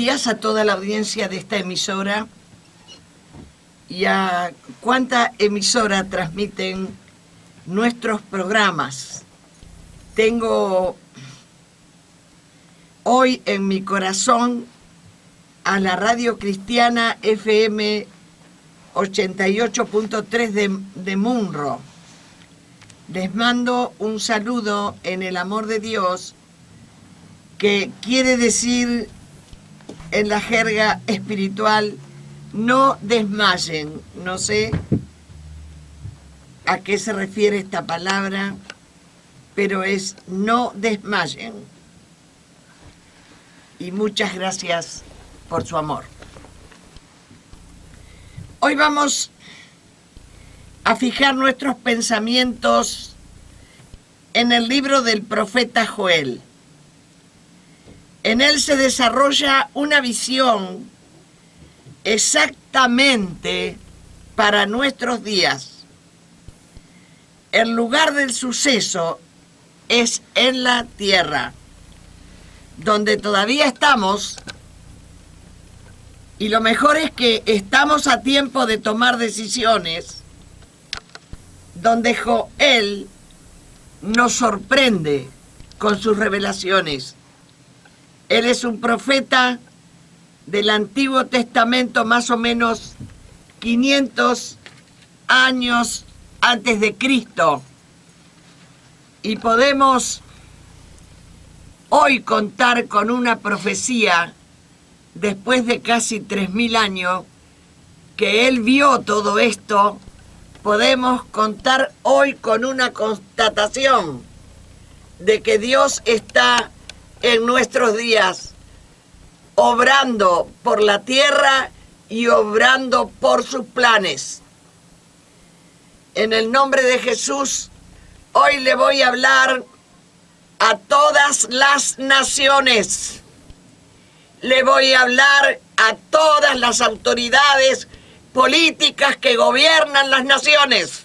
días a toda la audiencia de esta emisora y a cuánta emisora transmiten nuestros programas. Tengo hoy en mi corazón a la Radio Cristiana FM 88.3 de Munro. Les mando un saludo en el amor de Dios, que quiere decir en la jerga espiritual, no desmayen. No sé a qué se refiere esta palabra, pero es no desmayen. Y muchas gracias por su amor. Hoy vamos a fijar nuestros pensamientos en el libro del profeta Joel. En él se desarrolla una visión exactamente para nuestros días. El lugar del suceso es en la tierra, donde todavía estamos, y lo mejor es que estamos a tiempo de tomar decisiones, donde Joel nos sorprende con sus revelaciones. Él es un profeta del Antiguo Testamento, más o menos 500 años antes de Cristo. Y podemos hoy contar con una profecía, después de casi 3000 años, que él vio todo esto. Podemos contar hoy con una constatación de que Dios está en nuestros días, obrando por la tierra y obrando por sus planes. En el nombre de Jesús, hoy le voy a hablar a todas las naciones. Le voy a hablar a todas las autoridades políticas que gobiernan las naciones.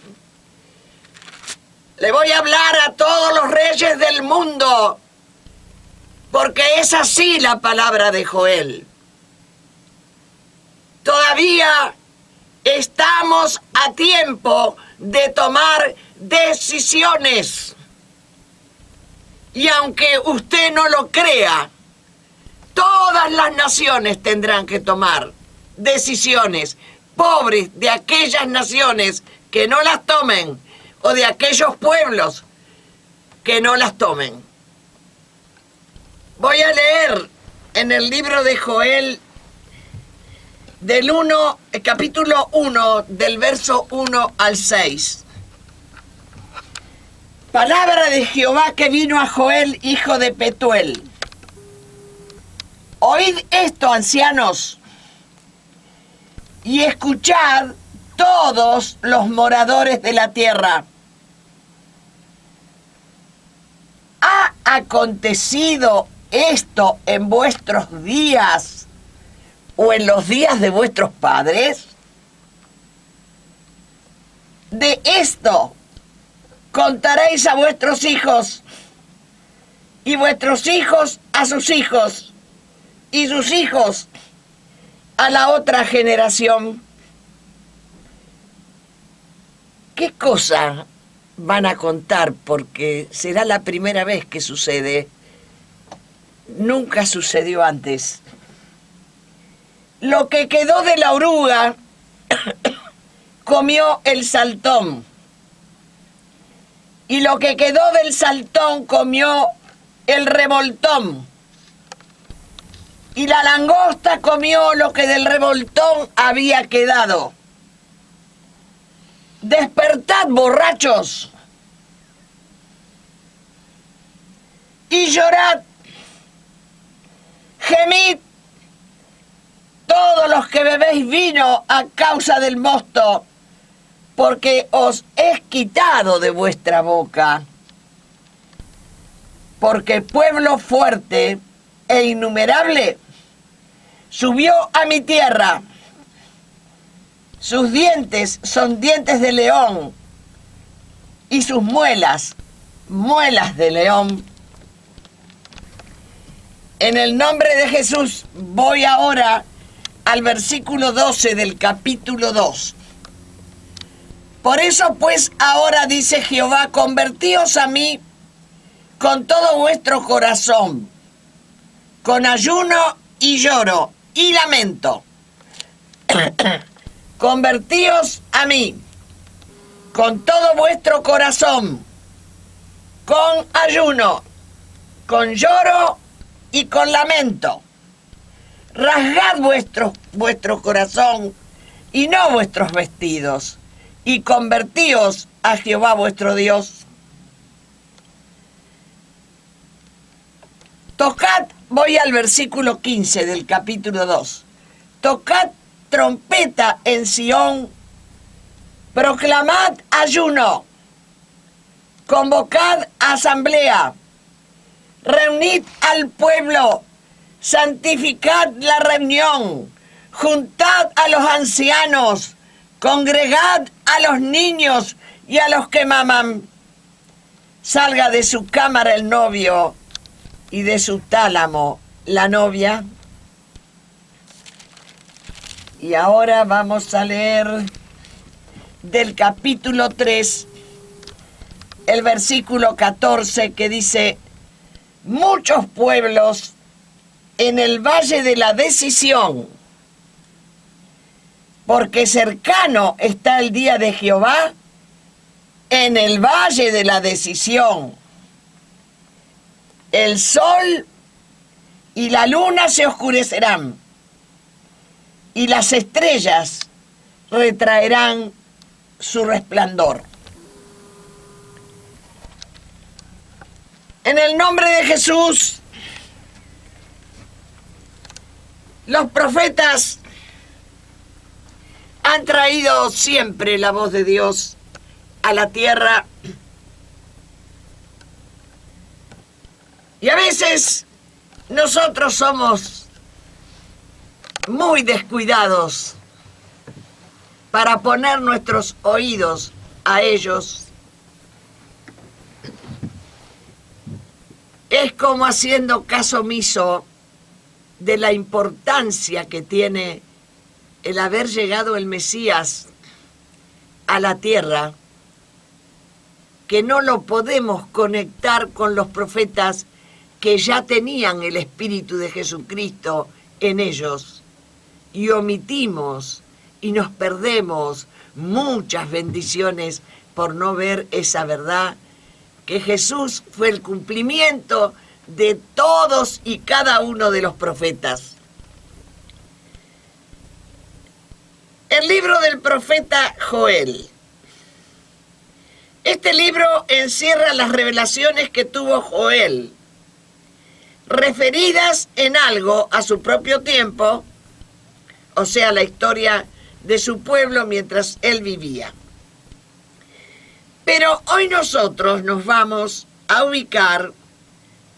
Le voy a hablar a todos los reyes del mundo, porque es así la palabra de Joel. Todavía estamos a tiempo de tomar decisiones. Y aunque usted no lo crea, todas las naciones tendrán que tomar decisiones. Pobres de aquellas naciones que no las tomen, o de aquellos pueblos que no las tomen. Voy a leer en el libro de Joel, capítulo 1, del verso 1 al 6. Palabra de Jehová que vino a Joel, hijo de Petuel. Oíd esto, ancianos, y escuchad todos los moradores de la tierra. ¿Ha acontecido esto en vuestros días o en los días de vuestros padres? De esto contaréis a vuestros hijos, y vuestros hijos a sus hijos, y sus hijos a la otra generación. ¿Qué cosa van a contar? Porque será la primera vez que sucede. Nunca sucedió antes. Lo que quedó de la oruga comió el saltón. Y lo que quedó del saltón comió el revoltón. Y la langosta comió lo que del revoltón había quedado. Despertad, borrachos, y llorad. Gemid todos los que bebéis vino a causa del mosto, porque os es quitado de vuestra boca. Porque pueblo fuerte e innumerable subió a mi tierra. Sus dientes son dientes de león, y sus muelas, muelas de león. En el nombre de Jesús voy ahora al versículo 12 del capítulo 2. Por eso pues ahora dice Jehová, convertíos a mí con todo vuestro corazón, con ayuno y lloro y lamento. Convertíos a mí con todo vuestro corazón, con ayuno, con lloro y con lamento. Rasgad vuestro corazón y no vuestros vestidos, y convertíos a Jehová vuestro Dios. Tocad, voy al versículo 15 del capítulo 2. Tocad trompeta en Sión, proclamad ayuno, convocad asamblea, reunid al pueblo, santificad la reunión, juntad a los ancianos, congregad a los niños y a los que maman. Salga de su cámara el novio y de su tálamo la novia. Y ahora vamos a leer del capítulo 3, el versículo 14, que dice: muchos pueblos en el valle de la decisión, porque cercano está el día de Jehová en el valle de la decisión. El sol y la luna se oscurecerán, y las estrellas retraerán su resplandor. En el nombre de Jesús, los profetas han traído siempre la voz de Dios a la tierra. Y a veces nosotros somos muy descuidados para poner nuestros oídos a ellos. Es como haciendo caso omiso de la importancia que tiene el haber llegado el Mesías a la tierra, que no lo podemos conectar con los profetas que ya tenían el Espíritu de Jesucristo en ellos, y omitimos y nos perdemos muchas bendiciones por no ver esa verdad, que Jesús fue el cumplimiento de todos y cada uno de los profetas. El libro del profeta Joel. Este libro encierra las revelaciones que tuvo Joel, referidas en algo a su propio tiempo, o sea, la historia de su pueblo mientras él vivía. Pero hoy nosotros nos vamos a ubicar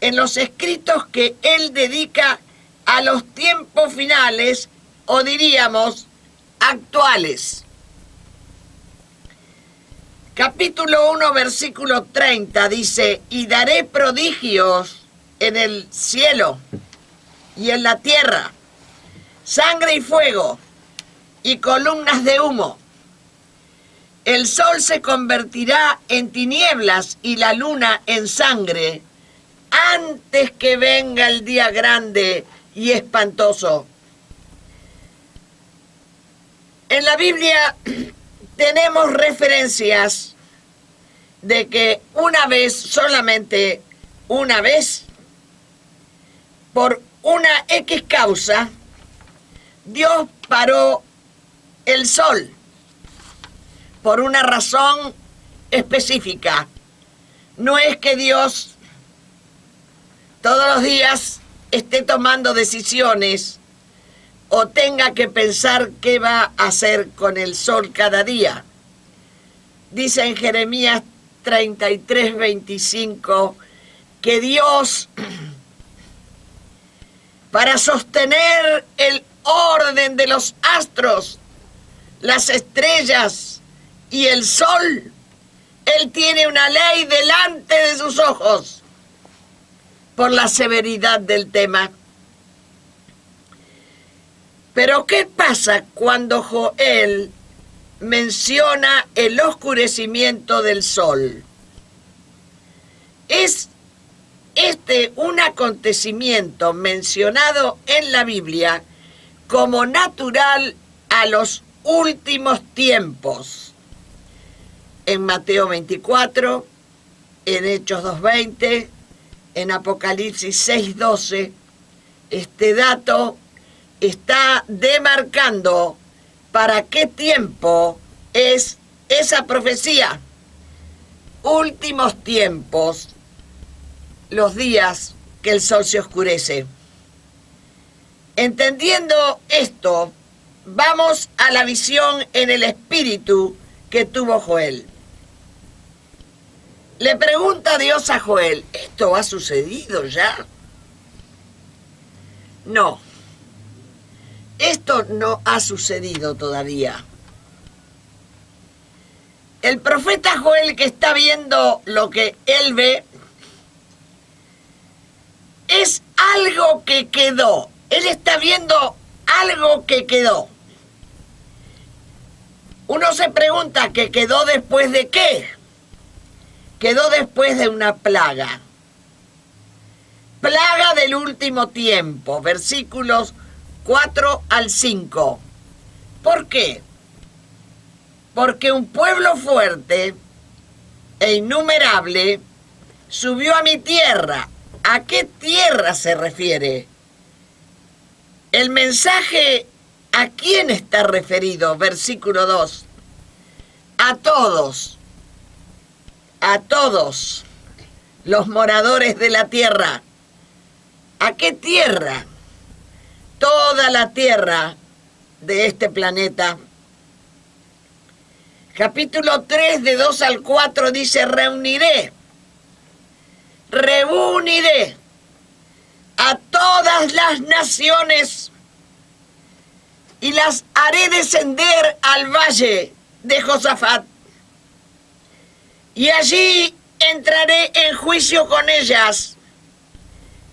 en los escritos que él dedica a los tiempos finales, o diríamos actuales. Capítulo 1, versículo 30 dice: y daré prodigios en el cielo y en la tierra, sangre y fuego y columnas de humo. El sol se convertirá en tinieblas y la luna en sangre, antes que venga el día grande y espantoso. En la Biblia tenemos referencias de que una vez, solamente una vez, por una X causa, Dios paró el sol por una razón específica. No es que Dios todos los días esté tomando decisiones o tenga que pensar qué va a hacer con el sol cada día. Dice en Jeremías 33:25 que Dios, para sostener el orden de los astros, las estrellas y el sol, Él tiene una ley delante de sus ojos. por la severidad del tema. Pero ¿qué pasa cuando Joel menciona el oscurecimiento del sol? Es un acontecimiento mencionado en la Biblia como natural a los últimos tiempos. En Mateo 24, en Hechos 2:20, en Apocalipsis 6:12, este dato está demarcando para qué tiempo es esa profecía. Últimos tiempos, los días que el sol se oscurece. Entendiendo esto, vamos a la visión en el espíritu que tuvo Joel. Le pregunta Dios a Joel, ¿esto ha sucedido ya? No, esto no ha sucedido todavía. El profeta Joel, que está viendo lo que él ve, es algo que quedó. Él está viendo algo que quedó. Uno se pregunta, ¿que quedó después de qué? Quedó después de una plaga. Plaga del último tiempo, versículos 4 al 5. ¿Por qué? Porque un pueblo fuerte e innumerable subió a mi tierra. ¿A qué tierra se refiere? El mensaje, ¿a quién está referido? Versículo 2. A todos los moradores de la tierra. ¿A qué tierra? Toda la tierra de este planeta. Capítulo 3, de 2 al 4, dice, reuniré a todas las naciones y las haré descender al valle de Josafat. Y allí entraré en juicio con ellas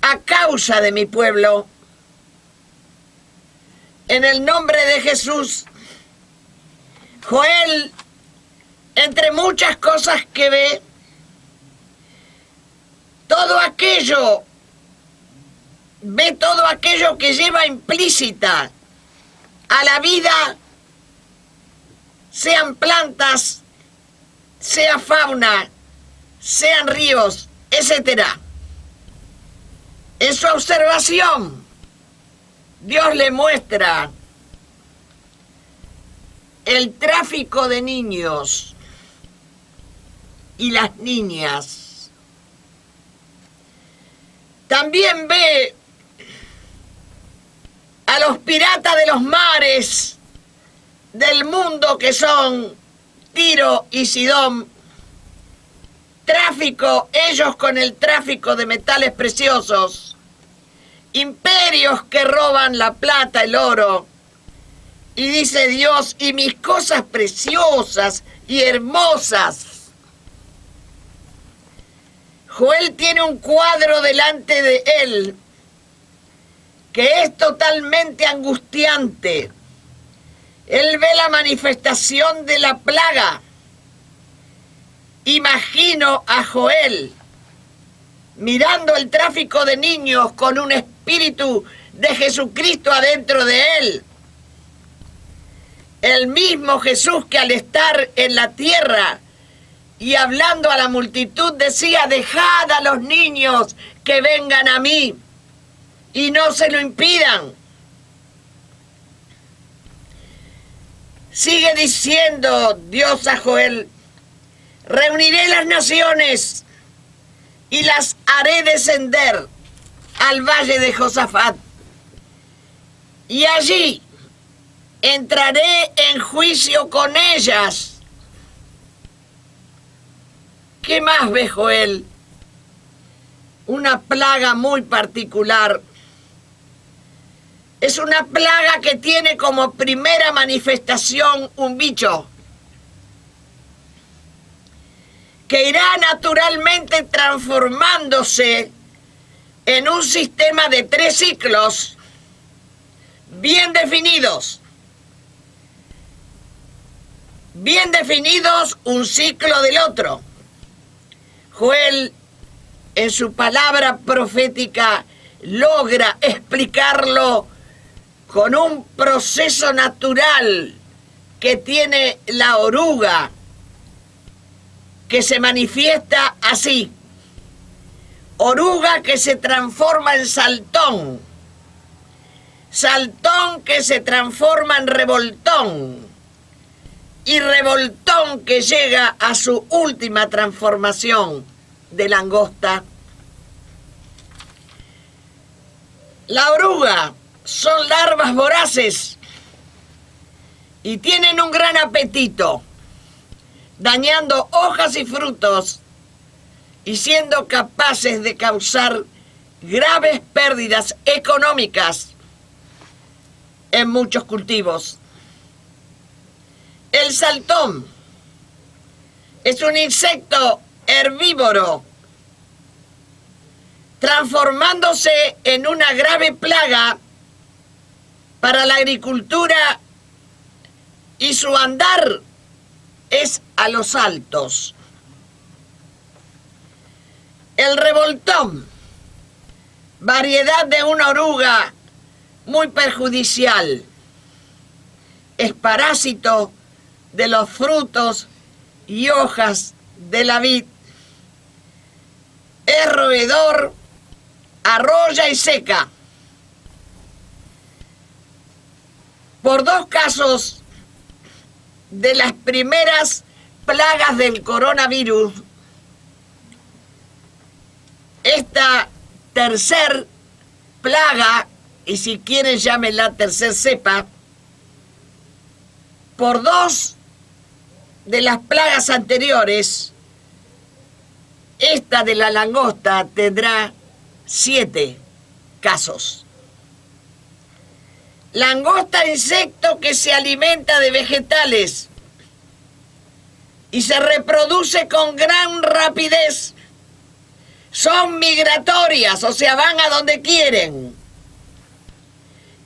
a causa de mi pueblo. En el nombre de Jesús, Joel, entre muchas cosas que ve, todo aquello que lleva implícita a la vida, sean plantas, sea fauna, sean ríos, etc. En su observación, Dios le muestra el tráfico de niños y las niñas. También ve a los piratas de los mares del mundo, que son Tiro y Sidón. Tráfico, ellos con el tráfico de metales preciosos. Imperios que roban la plata, el oro. Y dice Dios, y mis cosas preciosas y hermosas. Joel tiene un cuadro delante de él que es totalmente angustiante. Él ve la manifestación de la plaga. Imagino a Joel mirando el tráfico de niños con un espíritu de Jesucristo adentro de él. El mismo Jesús que al estar en la tierra y hablando a la multitud decía, dejad a los niños que vengan a mí y no se lo impidan. Sigue diciendo Dios a Joel, reuniré las naciones y las haré descender al valle de Josafat. Y allí entraré en juicio con ellas. ¿Qué más ve Joel? Una plaga muy particular. Es una plaga que tiene como primera manifestación un bicho que irá naturalmente transformándose en un sistema de 3 ciclos bien definidos. Bien definidos un ciclo del otro. Joel, en su palabra profética, logra explicarlo con un proceso natural que tiene la oruga, que se manifiesta así. Oruga que se transforma en saltón. Saltón que se transforma en revoltón. Y revoltón que llega a su última transformación de langosta. La oruga son larvas voraces y tienen un gran apetito, dañando hojas y frutos y siendo capaces de causar graves pérdidas económicas en muchos cultivos. El saltón es un insecto herbívoro, transformándose en una grave plaga para la agricultura, y su andar es a los altos. El revoltón, variedad de una oruga muy perjudicial, es parásito de los frutos y hojas de la vid. Es roedor, arrolla y seca. Por 2 casos de las primeras plagas del coronavirus, esta tercer plaga, y si quieren llámenla tercer cepa, por 2 de las plagas anteriores, esta de la langosta tendrá 7 casos. Langosta, insecto que se alimenta de vegetales y se reproduce con gran rapidez. Son migratorias, o sea, van a donde quieren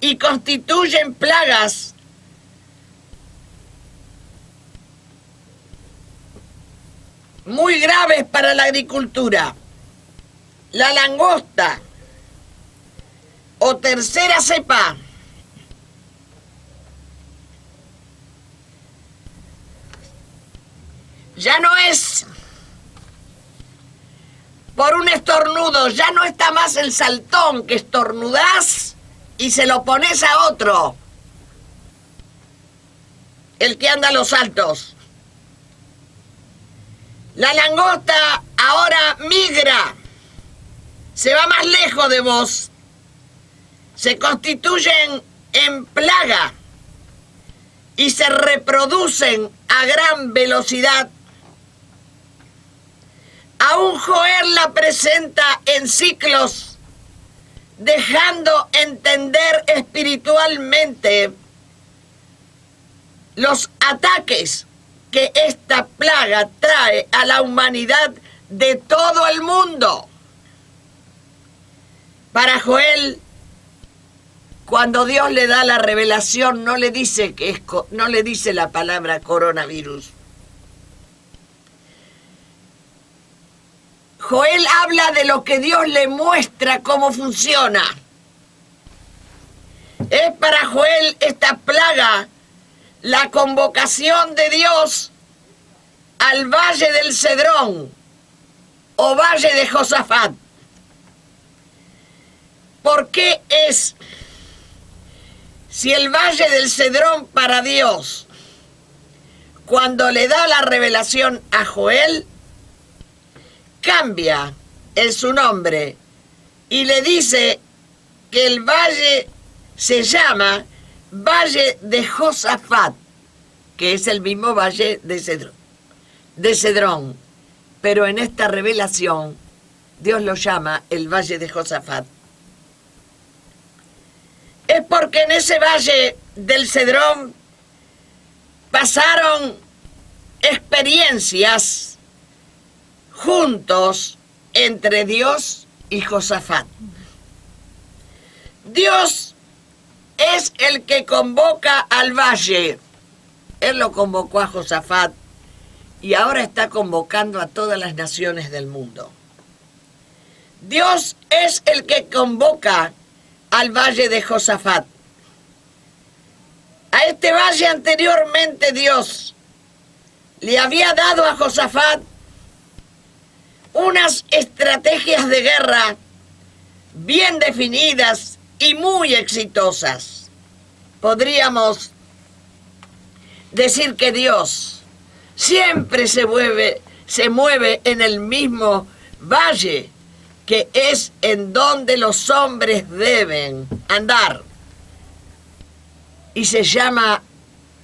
y constituyen plagas muy graves para la agricultura. La langosta o tercera cepa ya no es por un estornudo, ya no está más el saltón que estornudás y se lo pones a otro, el que anda a los saltos. La langosta ahora migra, se va más lejos de vos, se constituyen en plaga y se reproducen a gran velocidad. Aún Joel la presenta en ciclos, dejando entender espiritualmente los ataques que esta plaga trae a la humanidad de todo el mundo. Para Joel, cuando Dios le da la revelación, no le dice no le dice la palabra coronavirus. Joel habla de lo que Dios le muestra cómo funciona. Es para Joel esta plaga la convocación de Dios al valle del Cedrón o valle de Josafat. ¿Por qué es? Si el valle del Cedrón para Dios, cuando le da la revelación a Joel, cambia en su nombre y le dice que el valle se llama Valle de Josafat, que es el mismo valle de Cedrón, pero en esta revelación Dios lo llama el Valle de Josafat. Es porque en ese valle del Cedrón pasaron experiencias juntos entre Dios y Josafat. Dios es el que convoca al valle. Él lo convocó a Josafat y ahora está convocando a todas las naciones del mundo. Dios es el que convoca al valle de Josafat. A este valle anteriormente Dios le había dado a Josafat unas estrategias de guerra bien definidas y muy exitosas. Podríamos decir que Dios siempre se mueve en el mismo valle, que es en donde los hombres deben andar. Y se llama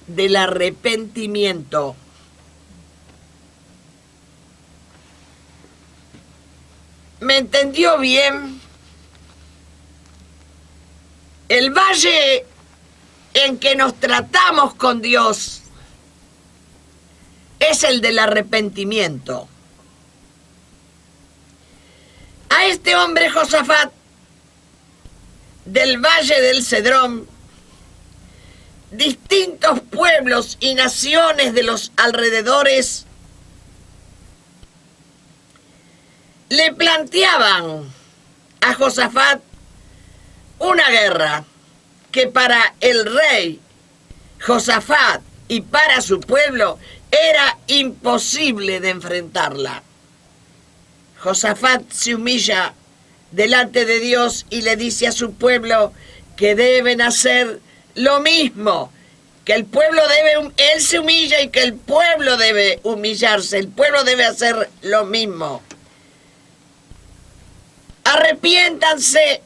del arrepentimiento. ¿Me entendió bien? El valle en que nos tratamos con Dios es el del arrepentimiento. A este hombre Josafat, del valle del Cedrón, distintos pueblos y naciones de los alrededores le planteaban a Josafat una guerra que para el rey Josafat y para su pueblo era imposible de enfrentarla. Josafat se humilla delante de Dios y le dice a su pueblo que deben hacer lo mismo, que el pueblo debe, él se humilla y que el pueblo debe humillarse, el pueblo debe hacer lo mismo. Arrepiéntanse,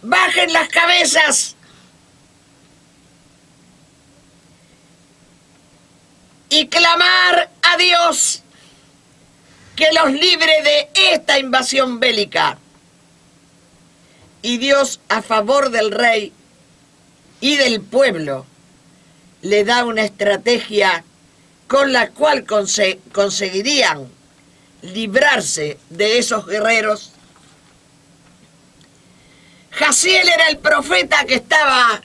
bajen las cabezas y clamar a Dios que los libre de esta invasión bélica. Y Dios, a favor del rey y del pueblo, le da una estrategia con la cual conseguirían librarse de esos guerreros. Jaziel era el profeta que estaba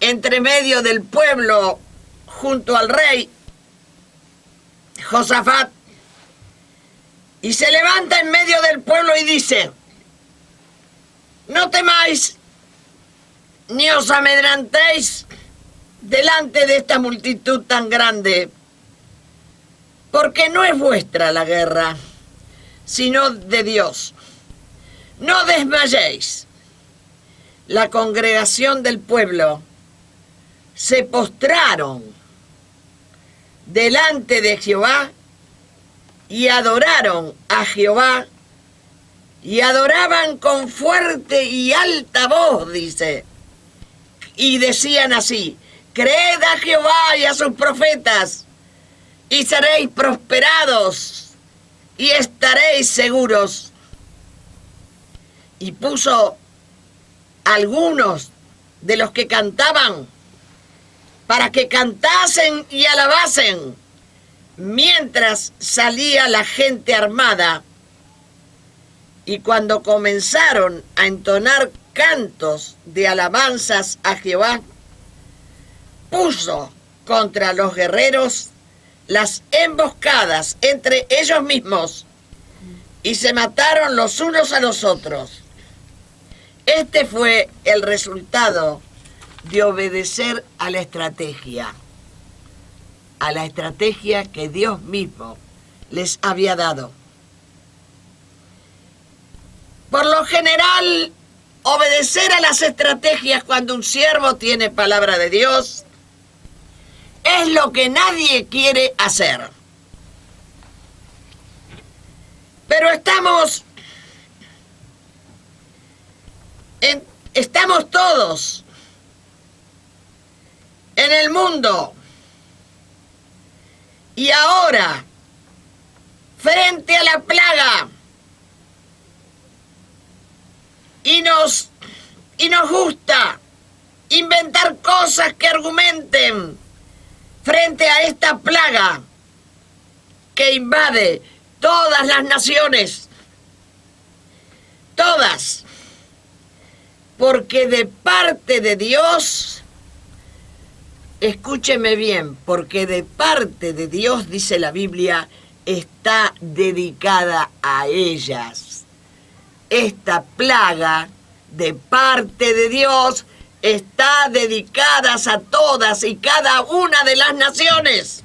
entre medio del pueblo junto al rey Josafat, y se levanta en medio del pueblo y dice: no temáis ni os amedrantéis delante de esta multitud tan grande, porque no es vuestra la guerra, sino de Dios. No desmayéis. La congregación del pueblo se postraron delante de Jehová y adoraron a Jehová, y adoraban con fuerte y alta voz, dice, y decían así: creed a Jehová y a sus profetas, y seréis prosperados, y estaréis seguros. Y puso algunos de los que cantaban para que cantasen y alabasen, mientras salía la gente armada. Y cuando comenzaron a entonar cantos de alabanzas a Jehová, puso contra los guerreros las emboscadas entre ellos mismos, y se mataron los unos a los otros. Este fue el resultado de obedecer a la estrategia que Dios mismo les había dado. Por lo general, obedecer a las estrategias cuando un siervo tiene palabra de Dios es lo que nadie quiere hacer. Pero estamos todos en el mundo, y ahora, frente a la plaga, y nos gusta inventar cosas que argumenten frente a esta plaga que invade todas las naciones, todas, porque de parte de Dios, escúcheme bien, porque de parte de Dios, dice la Biblia, está dedicada a ellas. Esta plaga, de parte de Dios, está dedicada a todas y cada una de las naciones.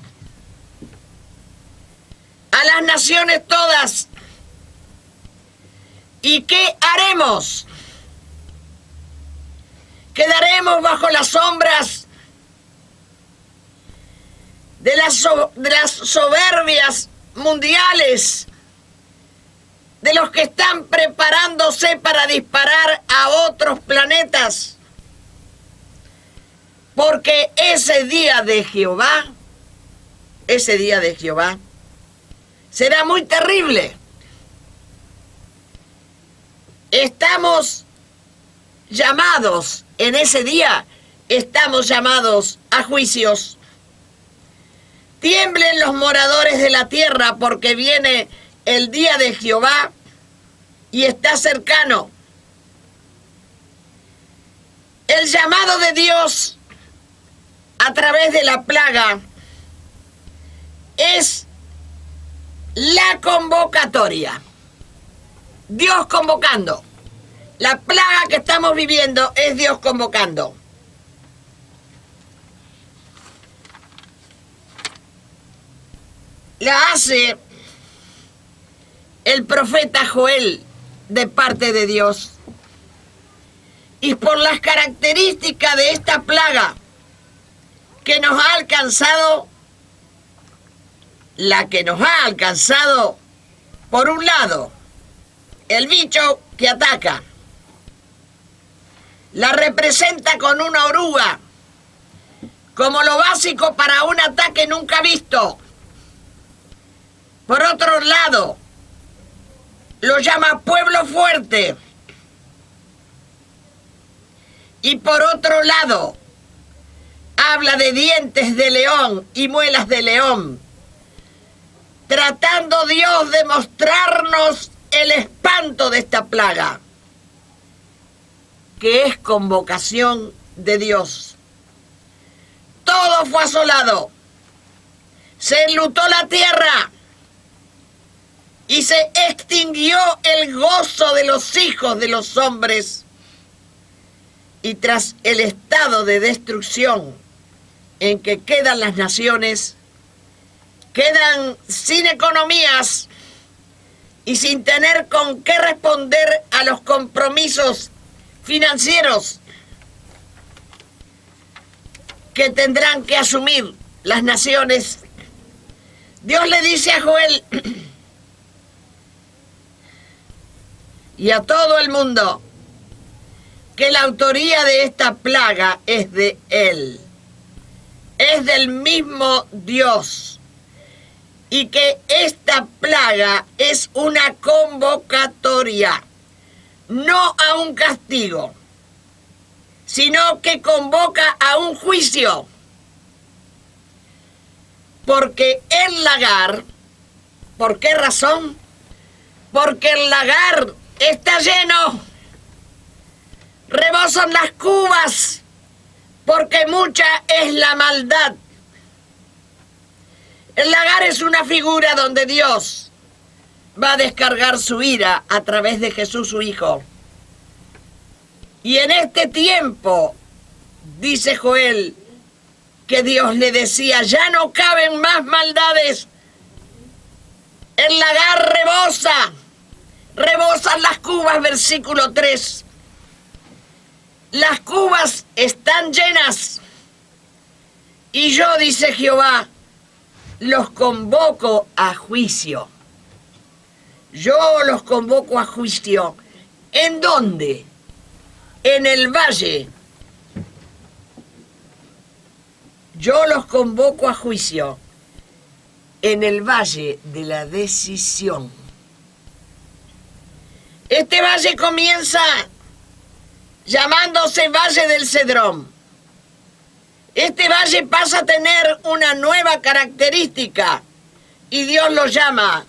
A las naciones todas. ¿Y qué haremos? Quedaremos bajo las sombras de las soberbias mundiales, de los que están preparándose para disparar a otros planetas. Porque ese día de Jehová será muy terrible. Estamos llamados, en ese día, estamos llamados a juicios. Tiemblen los moradores de la tierra, porque viene el día de Jehová y está cercano. El llamado de Dios a través de la plaga es la convocatoria. Dios convocando. La plaga que estamos viviendo es Dios convocando. La hace el profeta Joel de parte de Dios. Y por las características de esta plaga que nos ha alcanzado, la que nos ha alcanzado, por un lado, el bicho que ataca, la representa con una oruga, como lo básico para un ataque nunca visto. Por otro lado, lo llama pueblo fuerte. Y por otro lado, habla de dientes de león y muelas de león, tratando Dios de mostrarnos el espanto de esta plaga, que es convocación de Dios. Todo fue asolado, se enlutó la tierra y se extinguió el gozo de los hijos de los hombres. Y tras el estado de destrucción en que quedan las naciones, quedan sin economías y sin tener con qué responder a los compromisos financieros que tendrán que asumir las naciones. Dios le dice a Joel y a todo el mundo que la autoría de esta plaga es de Él, es del mismo Dios, y que esta plaga es una convocatoria, no a un castigo, sino que convoca a un juicio. Porque el lagar, ¿por qué razón? Porque el lagar está lleno, rebosan las cubas, porque mucha es la maldad. El lagar es una figura donde Dios va a descargar su ira a través de Jesús su Hijo. Y en este tiempo, dice Joel, que Dios le decía, ya no caben más maldades. El lagar rebosan las cubas, versículo 3. Las cubas están llenas. Y yo, dice Jehová, los convoco a juicio. Yo los convoco a juicio. ¿En dónde? En el valle. Yo los convoco a juicio en el valle de la decisión. Este valle comienza llamándose Valle del Cedrón. Este valle pasa a tener una nueva característica y Dios lo llama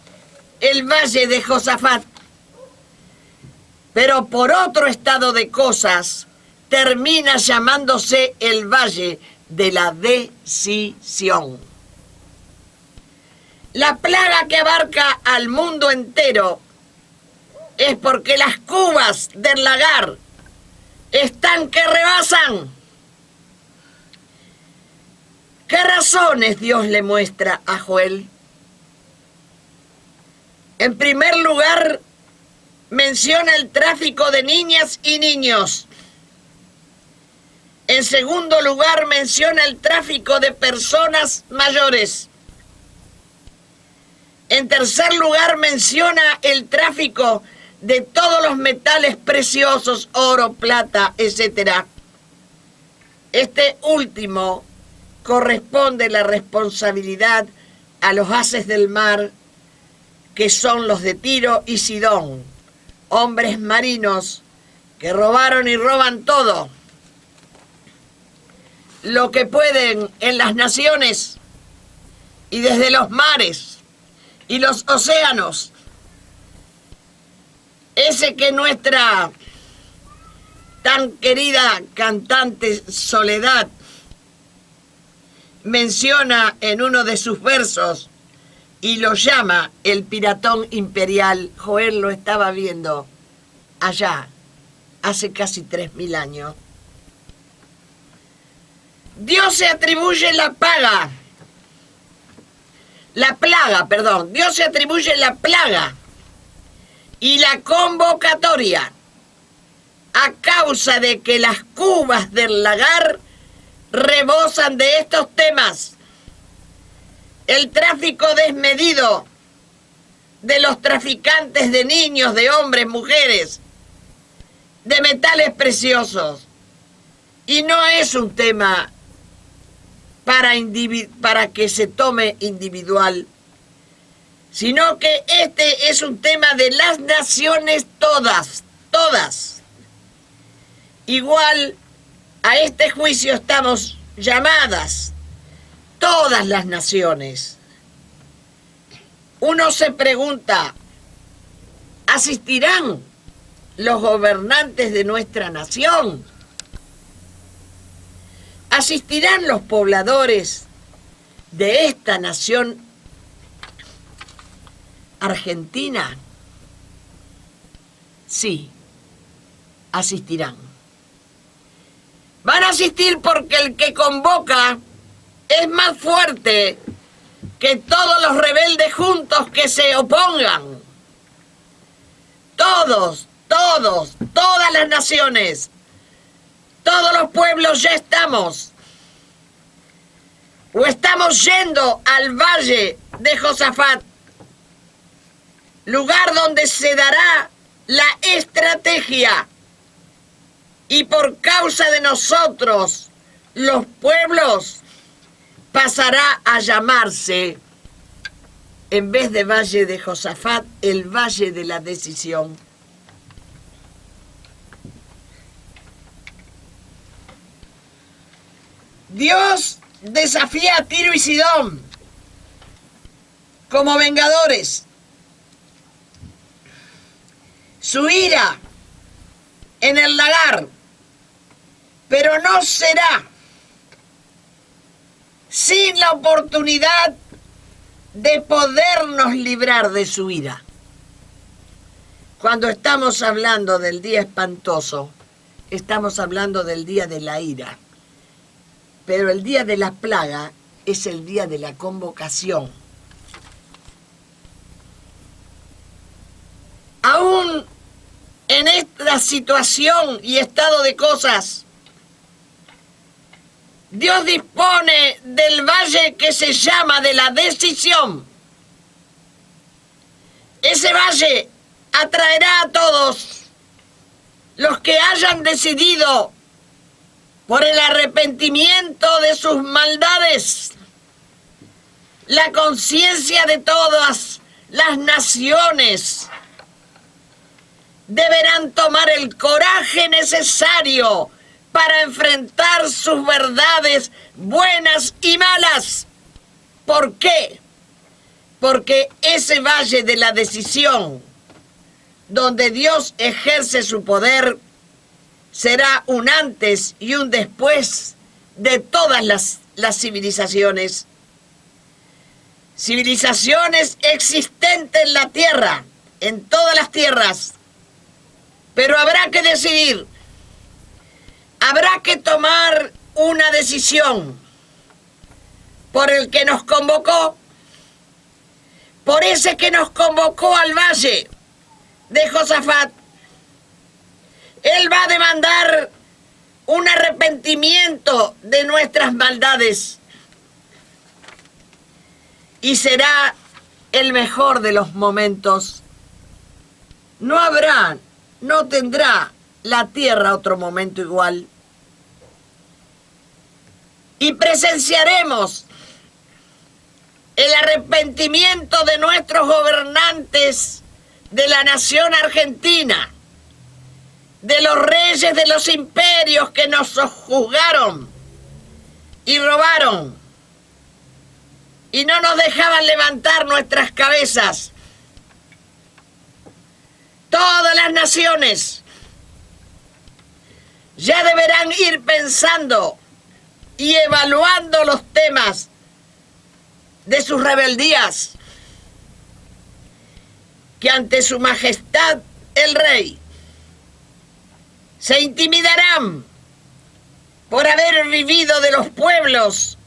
el valle de Josafat. Pero por otro estado de cosas, termina llamándose el valle de la decisión. La plaga que abarca al mundo entero es porque las cubas del lagar están que rebasan. ¿Qué razones Dios le muestra a Joel? En primer lugar, menciona el tráfico de niñas y niños. En segundo lugar, menciona el tráfico de personas mayores. En tercer lugar, menciona el tráfico de todos los metales preciosos, oro, plata, etc. Este último corresponde la responsabilidad a los haces del mar, que son los de Tiro y Sidón, hombres marinos que robaron y roban todo lo que pueden en las naciones y desde los mares y los océanos. Ese que nuestra tan querida cantante Soledad menciona en uno de sus versos y lo llama el piratón imperial. Joel lo estaba viendo allá hace casi 3000 años. Dios se atribuye Dios se atribuye la plaga y la convocatoria a causa de que las cubas del lagar rebosan de estos temas. El tráfico desmedido de los traficantes de niños, de hombres, mujeres, de metales preciosos. Y no es un tema para que se tome individual, sino que este es un tema de las naciones todas. Igual a este juicio estamos llamadas todas las naciones. Uno se pregunta, ¿asistirán los gobernantes de nuestra nación? ¿Asistirán los pobladores de esta nación argentina? Sí, asistirán. Van a asistir porque el que convoca es más fuerte que todos los rebeldes juntos que se opongan. Todas las naciones, todos los pueblos ya estamos. O estamos yendo al valle de Josafat, lugar donde se dará la estrategia. Y por causa de nosotros, los pueblos, pasará a llamarse, en vez de valle de Josafat, el valle de la decisión. Dios desafía a Tiro y Sidón como vengadores. Su ira en el lagar, pero no será sin la oportunidad de podernos librar de su ira. Cuando estamos hablando del día espantoso, estamos hablando del día de la ira. Pero el día de la plaga es el día de la convocación. Aún en esta situación y estado de cosas, Dios dispone del valle que se llama de la decisión. Ese valle atraerá a todos los que hayan decidido por el arrepentimiento de sus maldades, la conciencia de todas las naciones deberán tomar el coraje necesario para enfrentar sus verdades buenas y malas. ¿Por qué? porque ese valle de la decisión, donde Dios ejerce su poder, será un antes y un después de todas las civilizaciones. Civilizaciones existentes en la tierra, en todas las tierras. Pero habrá que decidir, habrá que tomar una decisión por el que nos convocó, por ese que nos convocó al valle de Josafat. Él va a demandar un arrepentimiento de nuestras maldades y será el mejor de los momentos. No tendrá la tierra otro momento igual. Y presenciaremos el arrepentimiento de nuestros gobernantes de la nación argentina, de los reyes de los imperios que nos sojuzgaron y robaron y no nos dejaban levantar nuestras cabezas. Todas las naciones ya deberán ir pensando y evaluando los temas de sus rebeldías, que ante su majestad el rey se intimidarán por haber vivido de los pueblos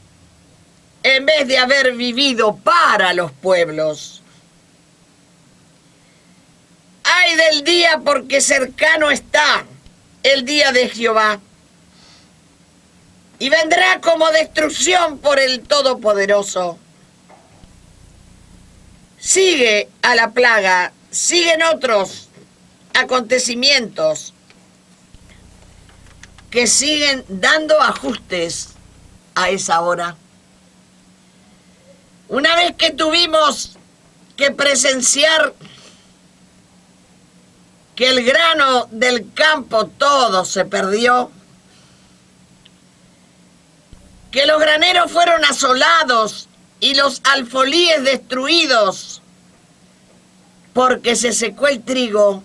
en vez de haber vivido para los pueblos. Ay del día, porque cercano está el día de Jehová, y vendrá como destrucción por el Todopoderoso. Sigue a la plaga, siguen otros acontecimientos que siguen dando ajustes a esa hora. Una vez que tuvimos que presenciar que el grano del campo todo se perdió, que los graneros fueron asolados y los alfolíes destruidos porque se secó el trigo,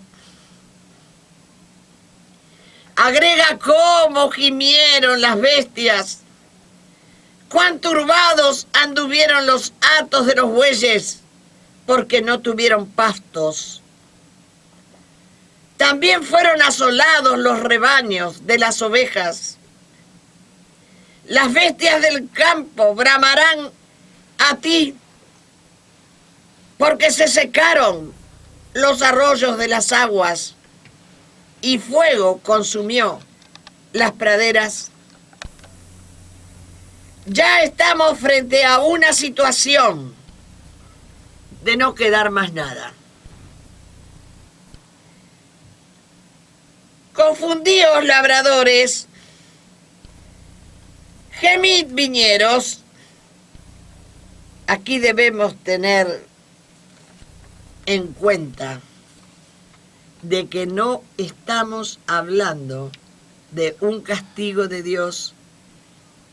agrega cómo gimieron las bestias, cuán turbados anduvieron los hatos de los bueyes, porque no tuvieron pastos. También fueron asolados los rebaños de las ovejas. Las bestias del campo bramarán a ti, porque se secaron los arroyos de las aguas, y fuego consumió las praderas. Ya estamos frente a una situación de no quedar más nada. Confundíos labradores, gemid viñeros. Aquí debemos tener en cuenta de que no estamos hablando de un castigo de Dios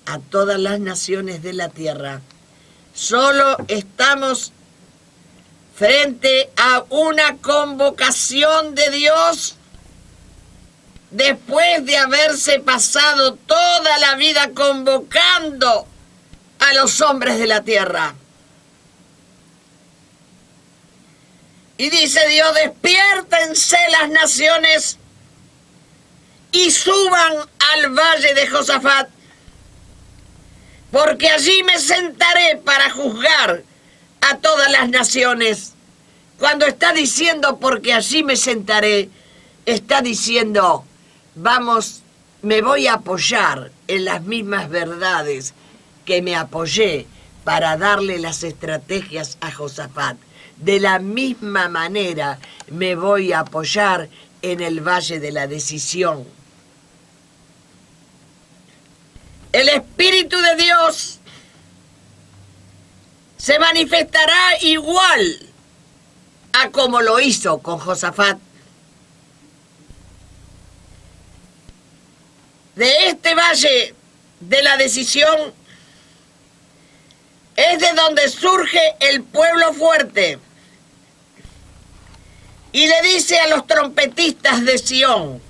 a todas las naciones de la tierra. Solo estamos frente a una convocación de Dios después de haberse pasado toda la vida convocando a los hombres de la tierra. Y dice Dios: despiértense las naciones y suban al valle de Josafat, porque allí me sentaré para juzgar a todas las naciones. Cuando está diciendo porque allí me sentaré, está diciendo, vamos, me voy a apoyar en las mismas verdades que me apoyé para darle las estrategias a Josafat. De la misma manera me voy a apoyar en el Valle de la Decisión. El Espíritu de Dios se manifestará igual a como lo hizo con Josafat. De este Valle de la Decisión es es de donde surge el pueblo fuerte. Y le dice a los trompetistas de Sión: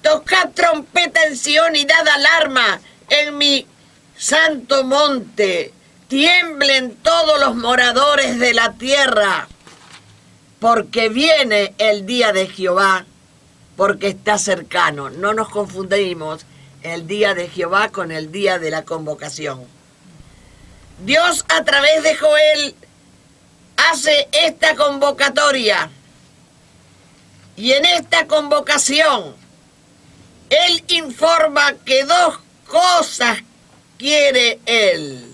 tocad trompeta en Sión y dad alarma en mi santo monte. Tiemblen todos los moradores de la tierra, porque viene el día de Jehová, porque está cercano. No nos confundimos el día de Jehová con el día de la convocación. Dios, a través de Joel, hace esta convocatoria. Y en esta convocación, Él informa que dos cosas quiere Él: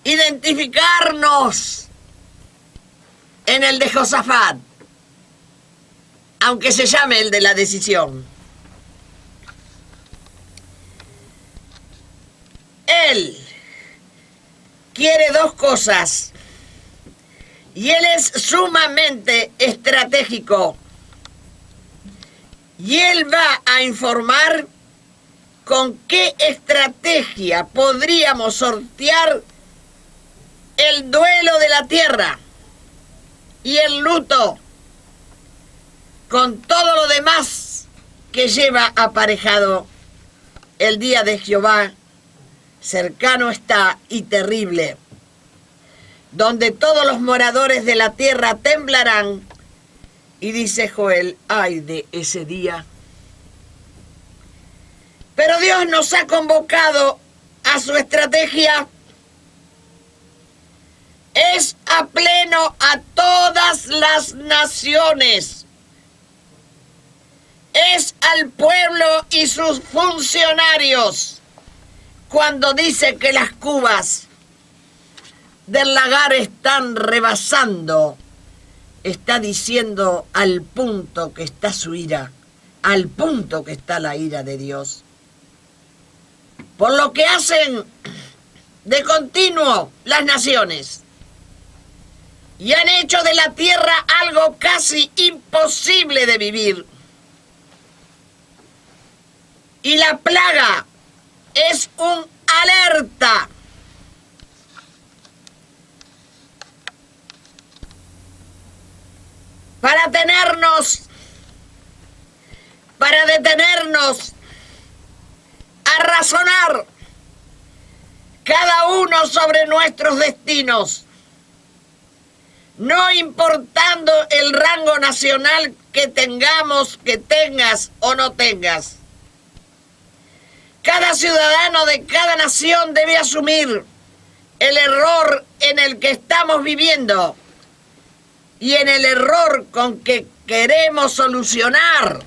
identificarnos en el de Josafat, aunque se llame el de la decisión. Él quiere dos cosas, y Él es sumamente estratégico. Y Él va a informar con qué estrategia podríamos sortear el duelo de la tierra y el luto, con todo lo demás que lleva aparejado el día de Jehová. Cercano está y terrible, donde todos los moradores de la tierra temblarán. Y dice Joel: ay de ese día. Pero Dios nos ha convocado a su estrategia. Es a pleno a todas las naciones. Es al pueblo y sus funcionarios. Cuando dice que las cubas del lagar están rebasando, está diciendo al punto que está su ira, al punto que está la ira de Dios. Por lo que hacen de continuo las naciones, y han hecho de la tierra algo casi imposible de vivir. Y la plaga es un alerta para detenernos a razonar cada uno sobre nuestros destinos, no importando el rango nacional que tengamos, que tengas o no tengas. Cada ciudadano de cada nación debe asumir el error en el que estamos viviendo y en el error con que queremos solucionar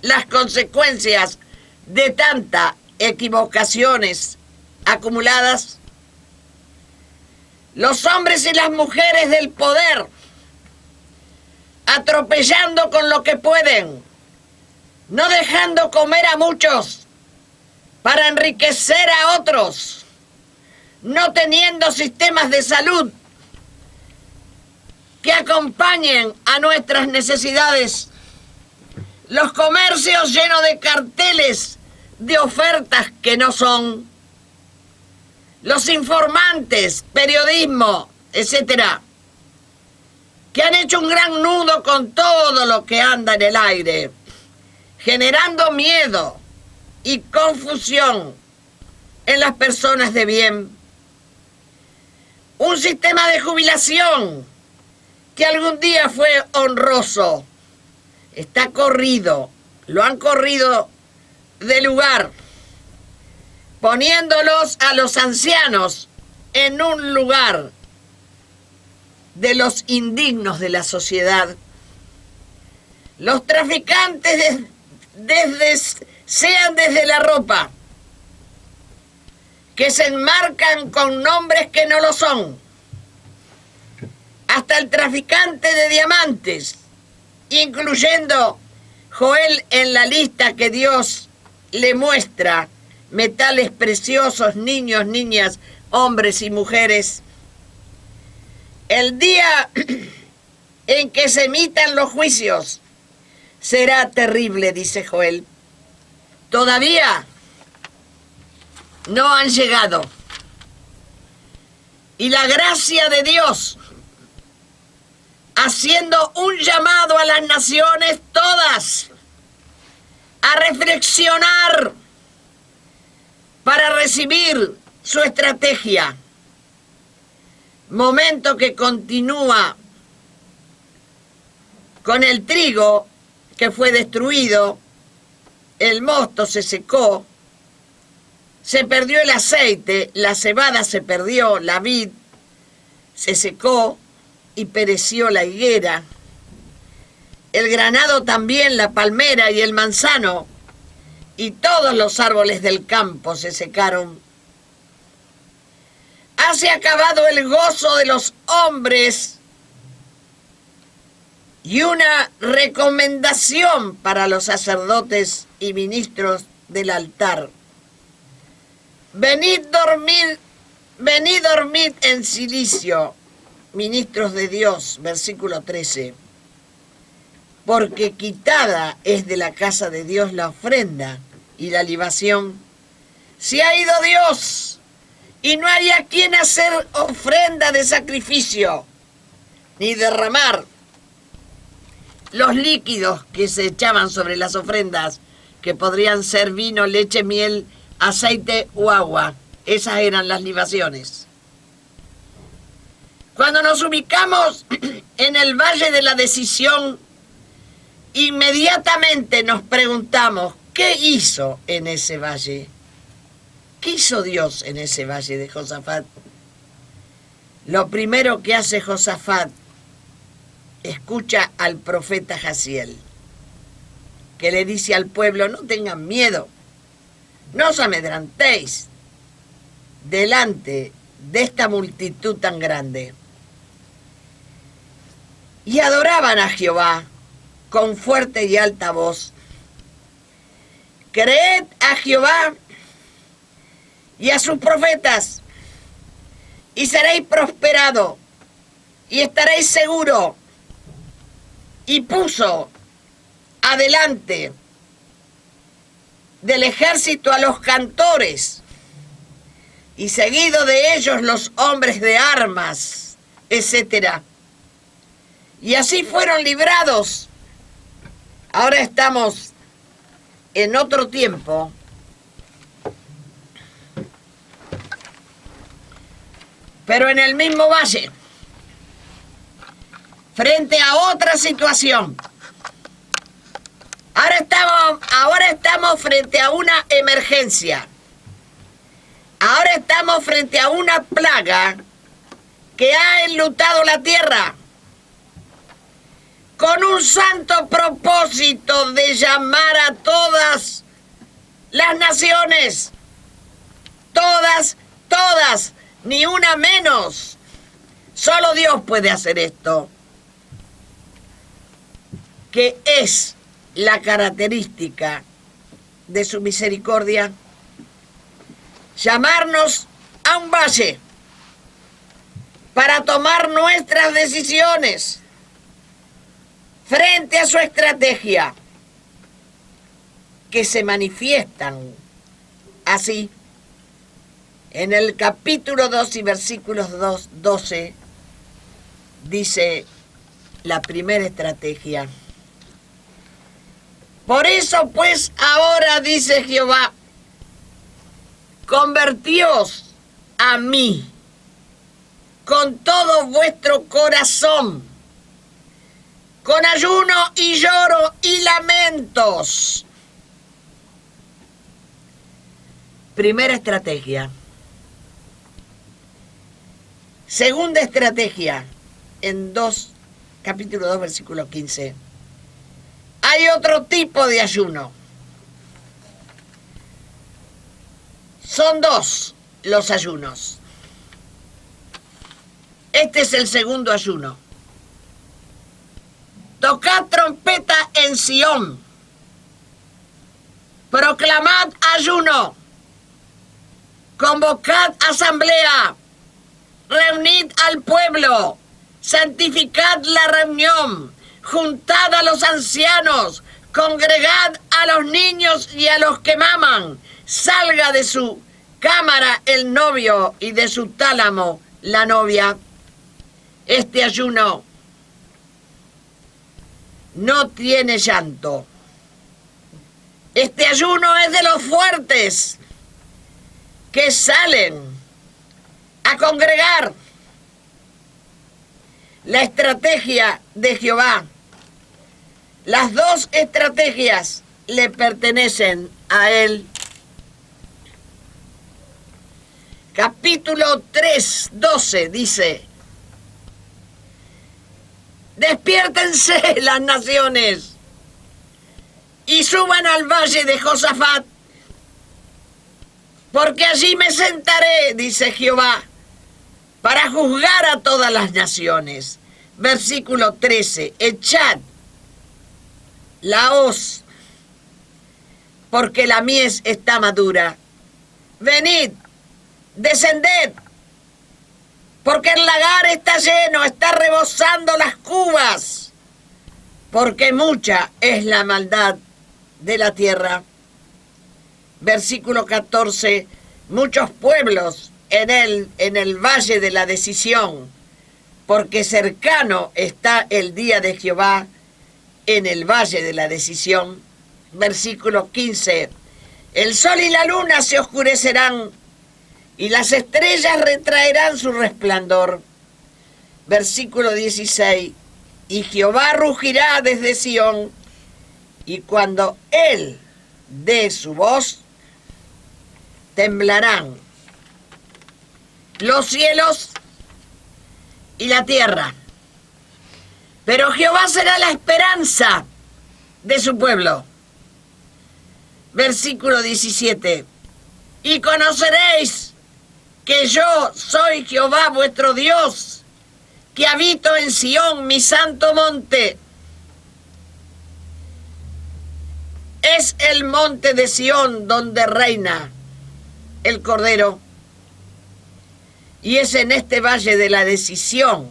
las consecuencias de tantas equivocaciones acumuladas. Los hombres y las mujeres del poder, atropellando con lo que pueden, no dejando comer a muchos para enriquecer a otros, no teniendo sistemas de salud que acompañen a nuestras necesidades, los comercios llenos de carteles de ofertas que no son, los informantes, periodismo, etcétera, que han hecho un gran nudo con todo lo que anda en el aire, generando miedo y confusión en las personas de bien. Un sistema de jubilación que algún día fue honroso, está corrido, lo han corrido de lugar, poniéndolos a los ancianos en un lugar de los indignos de la sociedad. Los traficantes sean desde la ropa, que se enmarcan con nombres que no lo son, hasta el traficante de diamantes, incluyendo Joel en la lista que Dios le muestra, metales preciosos, niños, niñas, hombres y mujeres. El día en que se emitan los juicios será terrible, dice Joel. Todavía no han llegado. Y la gracia de Dios, haciendo un llamado a las naciones todas a reflexionar para recibir su estrategia. Momento que continúa con el trigo que fue destruido, el mosto se secó, se perdió el aceite, la cebada se perdió, la vid se secó y pereció la higuera, el granado también, la palmera y el manzano, y todos los árboles del campo se secaron. Hase acabado el gozo de los hombres y una recomendación para los sacerdotes y ministros del altar. Venid dormid en silicio, ministros de Dios, versículo 13. Porque quitada es de la casa de Dios la ofrenda y la libación. Se ha ido Dios, y no hay a quien hacer ofrenda de sacrificio, ni derramar los líquidos que se echaban sobre las ofrendas, que podrían ser vino, leche, miel, aceite o agua. Esas eran las libaciones. Cuando nos ubicamos en el valle de la decisión, inmediatamente nos preguntamos, ¿qué hizo en ese valle? ¿Qué hizo Dios en ese valle de Josafat? Lo primero que hace Josafat, escucha al profeta Jaziel, que le dice al pueblo, no tengan miedo, no os amedrantéis delante de esta multitud tan grande. Y adoraban a Jehová con fuerte y alta voz. Creed a Jehová y a sus profetas, y seréis prosperados, y estaréis seguros. Y puso adelante del ejército a los cantores, y seguido de ellos los hombres de armas, etc. Y así fueron librados. Ahora estamos en otro tiempo, pero en el mismo valle, frente a otra situación. Ahora estamos frente a una emergencia. Ahora estamos frente a una plaga que ha enlutado la tierra, con un santo propósito de llamar a todas las naciones, todas, ni una menos. Solo Dios puede hacer esto, que es la característica de su misericordia, llamarnos a un valle para tomar nuestras decisiones frente a su estrategia, que se manifiestan así. En el capítulo 2 y versículos 12 dice la primera estrategia. Por eso pues ahora, dice Jehová, convertíos a mí con todo vuestro corazón, con ayuno y lloro y lamentos. Primera estrategia. Segunda estrategia, en capítulo 2, versículo 15. Hay otro tipo de ayuno. Son dos los ayunos. Este es el segundo ayuno. Tocad trompeta en Sión. Proclamad ayuno. Convocad asamblea. Reunid al pueblo. Santificad la reunión. Juntad a los ancianos. Congregad a los niños y a los que maman. Salga de su cámara el novio y de su tálamo la novia. Este ayuno no tiene llanto. Este ayuno es de los fuertes que salen a congregar. La estrategia de Jehová. Las dos estrategias le pertenecen a él. Capítulo 3, 12 dice: despiértense las naciones y suban al valle de Josafat, porque allí me sentaré, dice Jehová, para juzgar a todas las naciones. Versículo 13, echad la hoz, porque la mies está madura. Venid, descended, porque el lagar está lleno, está rebosando las cubas, porque mucha es la maldad de la tierra. Versículo 14, muchos pueblos en el valle de la decisión, porque cercano está el día de Jehová en el valle de la decisión. Versículo 15, el sol y la luna se oscurecerán, y las estrellas retraerán su resplandor. Versículo 16, y Jehová rugirá desde Sión, y cuando él dé su voz, temblarán los cielos y la tierra. Pero Jehová será la esperanza de su pueblo. Versículo 17, y conoceréis que yo soy Jehová vuestro Dios, que habito en Sión, mi santo monte. Es el monte de Sión donde reina el Cordero, y es en este valle de la decisión.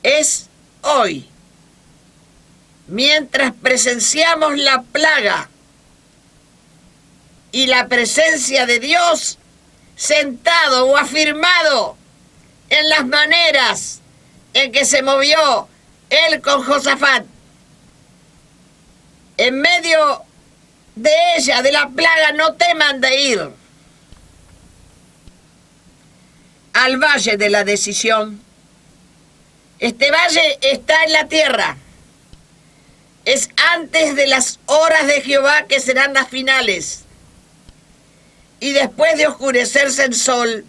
Es hoy, mientras presenciamos la plaga y la presencia de Dios sentado o afirmado en las maneras en que se movió él con Josafat. En medio de ella, de la plaga, no teman de ir al valle de la decisión. Este valle está en la tierra. Es antes de las horas de Jehová, que serán las finales. Y después de oscurecerse el sol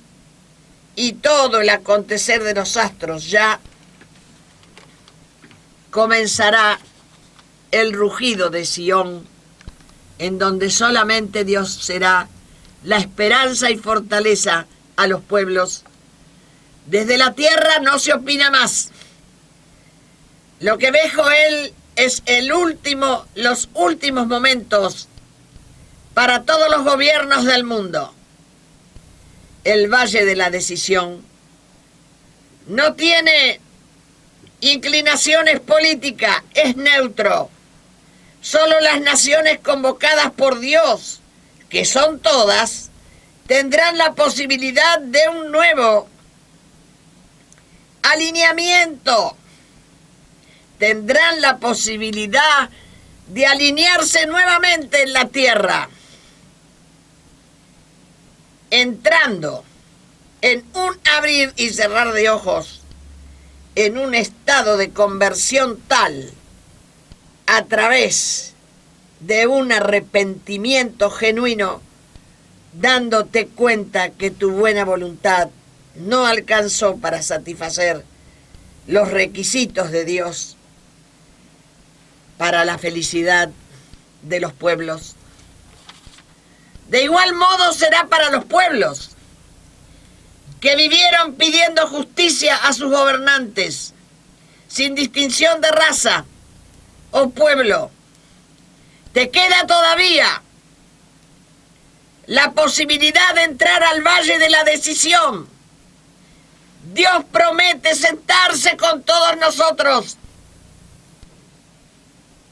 y todo el acontecer de los astros, ya comenzará el rugido de Sión, en donde solamente Dios será la esperanza y fortaleza a los pueblos. Desde la tierra no se opina más. Lo que ve Joel es los últimos momentos para todos los gobiernos del mundo. El valle de la decisión no tiene inclinaciones políticas, es neutro. Solo las naciones convocadas por Dios, que son todas, tendrán la posibilidad de un nuevo alineamiento. Tendrán la posibilidad de alinearse nuevamente en la tierra, entrando en un abrir y cerrar de ojos, en un estado de conversión tal, a través de un arrepentimiento genuino, dándote cuenta que tu buena voluntad no alcanzó para satisfacer los requisitos de Dios para la felicidad de los pueblos. De igual modo será para los pueblos que vivieron pidiendo justicia a sus gobernantes, sin distinción de raza o pueblo. Te queda todavía la posibilidad de entrar al valle de la decisión. Dios promete sentarse con todos nosotros,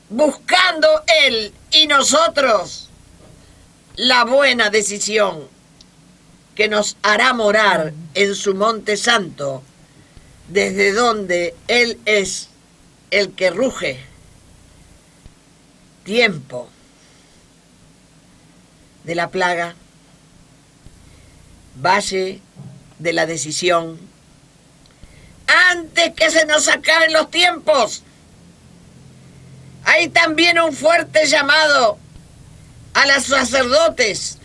buscando Él y nosotros la buena decisión que nos hará morar en su monte santo, desde donde Él es el que ruge. Tiempo de la plaga, valle de la decisión. Antes que se nos acaben los tiempos, hay también un fuerte llamado a los sacerdotes,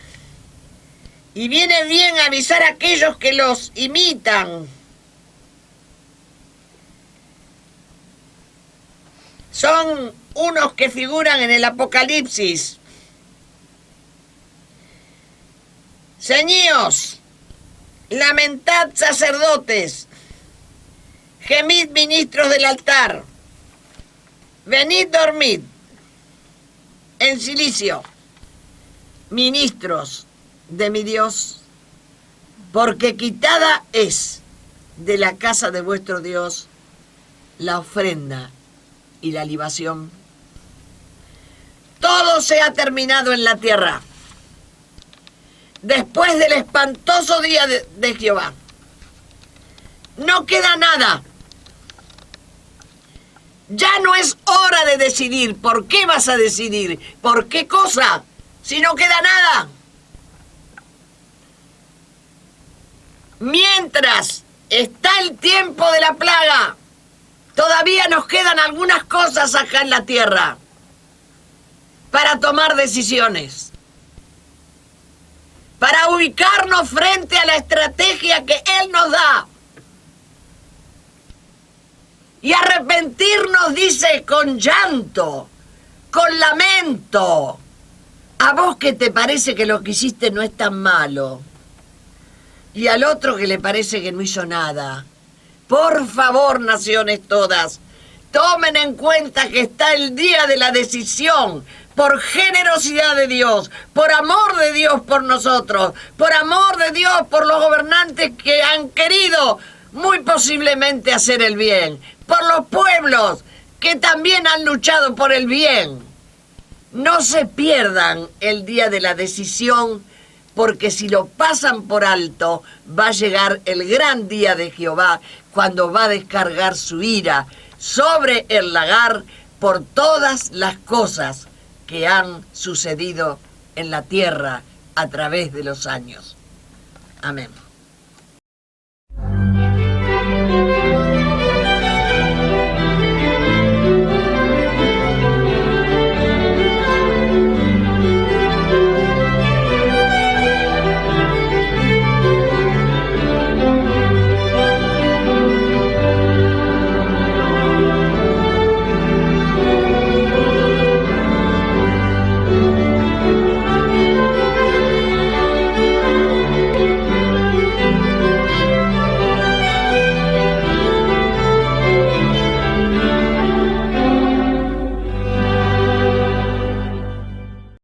y viene bien avisar a aquellos que los imitan. Son unos que figuran en el Apocalipsis. Ceñíos, lamentad sacerdotes, gemid ministros del altar, venid dormid en silicio, ministros de mi Dios, porque quitada es de la casa de vuestro Dios la ofrenda y la libación. Todo se ha terminado en la tierra. Después del espantoso día de Jehová, no queda nada. Ya no es hora de decidir. ¿Por qué vas a decidir? ¿Por qué cosa? Si no queda nada. Mientras está el tiempo de la plaga, todavía nos quedan algunas cosas acá en la tierra para tomar decisiones, para ubicarnos frente a la estrategia que Él nos da y arrepentirnos, dice, con llanto, con lamento. A vos que te parece que lo que hiciste no es tan malo, y al otro que le parece que no hizo nada. Por favor, naciones todas, tomen en cuenta que está el día de la decisión, por generosidad de Dios, por amor de Dios por nosotros, por amor de Dios por los gobernantes que han querido muy posiblemente hacer el bien, por los pueblos que también han luchado por el bien. No se pierdan el día de la decisión, porque si lo pasan por alto, va a llegar el gran día de Jehová, cuando va a descargar su ira sobre el lagar por todas las cosas que han sucedido en la tierra a través de los años. Amén.